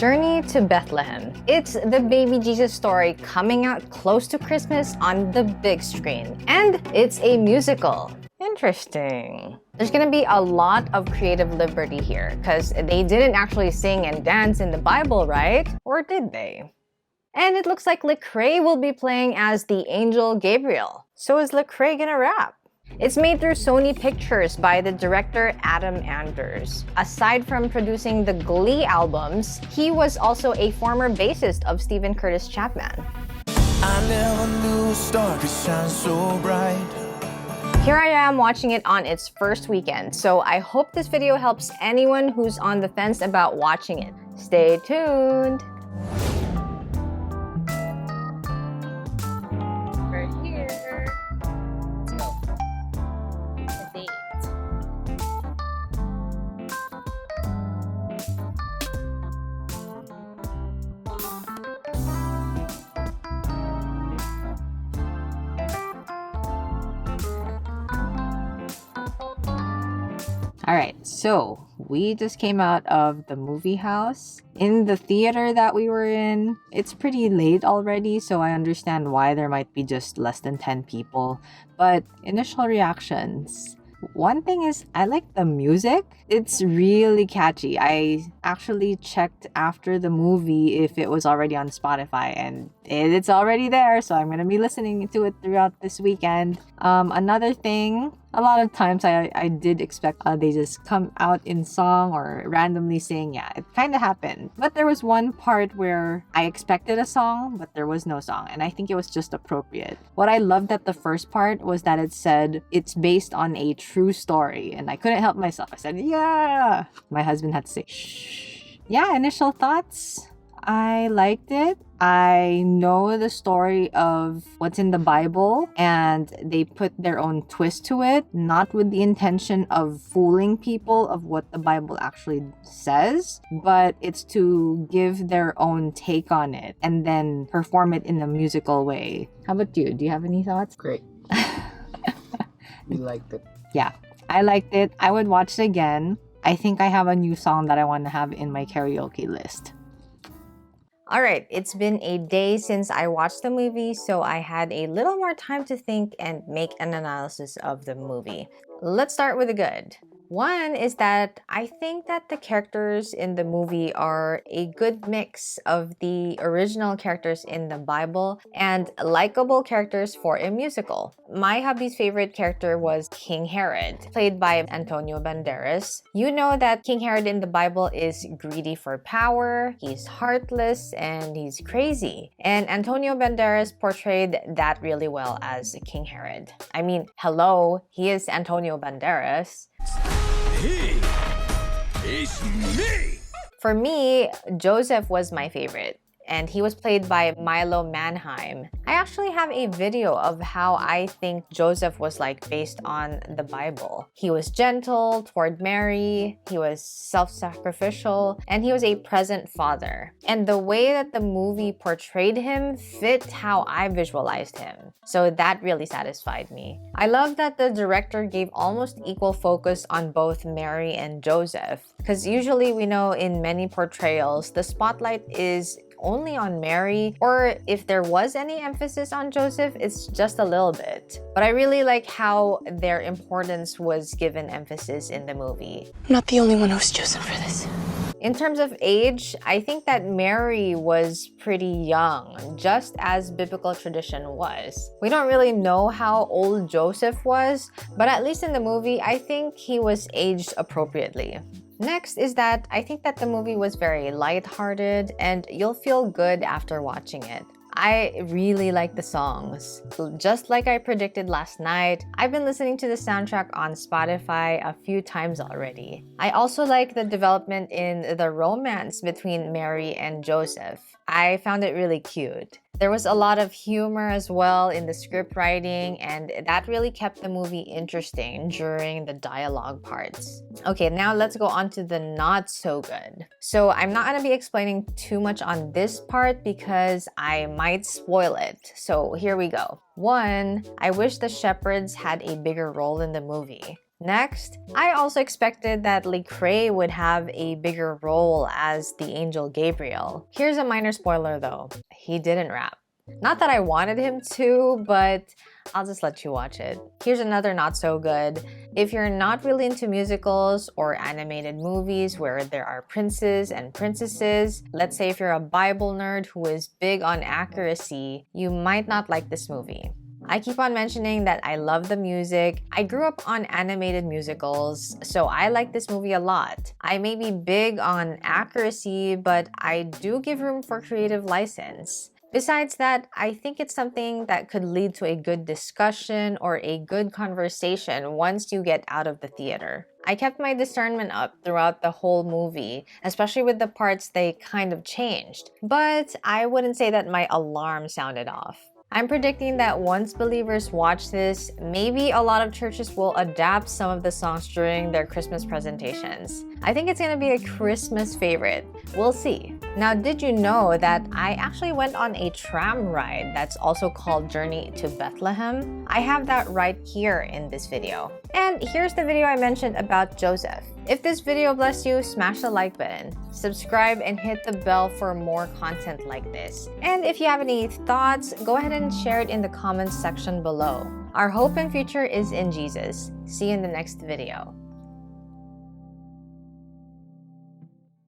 Journey to Bethlehem. It's the baby Jesus story coming out close to Christmas on the big screen. And it's a musical. Interesting. There's gonna be a lot of creative liberty here because they didn't actually sing and dance in the Bible, right? Or did they? And it looks like Lecrae will be playing as the angel Gabriel. So is Lecrae gonna rap? It's made through Sony Pictures by the director Adam Anders. Aside from producing the Glee albums, he was also a former bassist of Stephen Curtis Chapman. I never knew a star could shine so bright. Here I am watching it on its first weekend, so I hope this video helps anyone who's on the fence about watching it. Stay tuned! We're here. Let's go. The date. Alright, so we just came out of the movie house. In the theater that we were in, it's pretty late already, so I understand why there might be just less than 10 people. But initial reactions. One thing is, I like the music. It's really catchy. I actually checked after the movie if it was already on Spotify, and it's already there, so I'm gonna be listening to it throughout this weekend. Another thing, a lot of times I did expect they just come out in song or randomly sing. Yeah, it kind of happened. But there was one part where I expected a song, but there was no song. And I think it was just appropriate. What I loved at the first part was that it said it's based on a true story. And I couldn't help myself. I said, yeah. My husband had to say, shh. Yeah, initial thoughts. I liked it. I know the story of what's in the Bible and they put their own twist to it, not with the intention of fooling people of what the Bible actually says, but it's to give their own take on it and then perform it in a musical way. How about you? Do you have any thoughts? Great. You liked it. Yeah, I liked it. I would watch it again. I think I have a new song that I want to have in my karaoke list. Alright, it's been a day since I watched the movie, so I had a little more time to think and make an analysis of the movie. Let's start with the good. One is that I think that the characters in the movie are a good mix of the original characters in the Bible and likable characters for a musical. My hubby's favorite character was King Herod, played by Antonio Banderas. You know that King Herod in the Bible is greedy for power, he's heartless, and he's crazy. And Antonio Banderas portrayed that really well as King Herod. I mean, hello, he is Antonio Banderas. He is me! For me, Joseph was my favorite, and he was played by Milo Manheim. I actually have a video of how I think Joseph was like based on the Bible. He was gentle toward Mary, he was self-sacrificial, and he was a present father. And the way that the movie portrayed him fit how I visualized him. So that really satisfied me. I love that the director gave almost equal focus on both Mary and Joseph. Because usually we know in many portrayals, the spotlight is only on Mary, or if there was any emphasis on Joseph, it's just a little bit. But I really like how their importance was given emphasis in the movie. I'm not the only one who's chosen for this. In terms of age, I think that Mary was pretty young, just as biblical tradition was. We don't really know how old Joseph was, but at least in the movie, I think he was aged appropriately. Next is that I think that the movie was very lighthearted and you'll feel good after watching it. I really like the songs. Just like I predicted last night, I've been listening to the soundtrack on Spotify a few times already. I also like the development in the romance between Mary and Joseph. I found it really cute. There was a lot of humor as well in the script writing, and that really kept the movie interesting during the dialogue parts. Okay, now let's go on to the not so good. So I'm not going to be explaining too much on this part because I might spoil it. So here we go. 1, I wish the shepherds had a bigger role in the movie. Next, I also expected that Lecrae would have a bigger role as the angel Gabriel. Here's a minor spoiler though, he didn't rap. Not that I wanted him to, but I'll just let you watch it. Here's another not so good. If you're not really into musicals or animated movies where there are princes and princesses, let's say if you're a Bible nerd who is big on accuracy, you might not like this movie. I keep on mentioning that I love the music. I grew up on animated musicals, so I like this movie a lot. I may be big on accuracy, but I do give room for creative license. Besides that, I think it's something that could lead to a good discussion or a good conversation once you get out of the theater. I kept my discernment up throughout the whole movie, especially with the parts they kind of changed. But I wouldn't say that my alarm sounded off. I'm predicting that once believers watch this, maybe a lot of churches will adapt some of the songs during their Christmas presentations. I think it's gonna be a Christmas favorite. We'll see. Now, did you know that I actually went on a tram ride that's also called Journey to Bethlehem? I have that right here in this video. And here's the video I mentioned about Joseph. If this video blessed you, smash the like button, subscribe, and hit the bell for more content like this. And if you have any thoughts, go ahead and share it in the comments section below. Our hope and future is in Jesus. See you in the next video.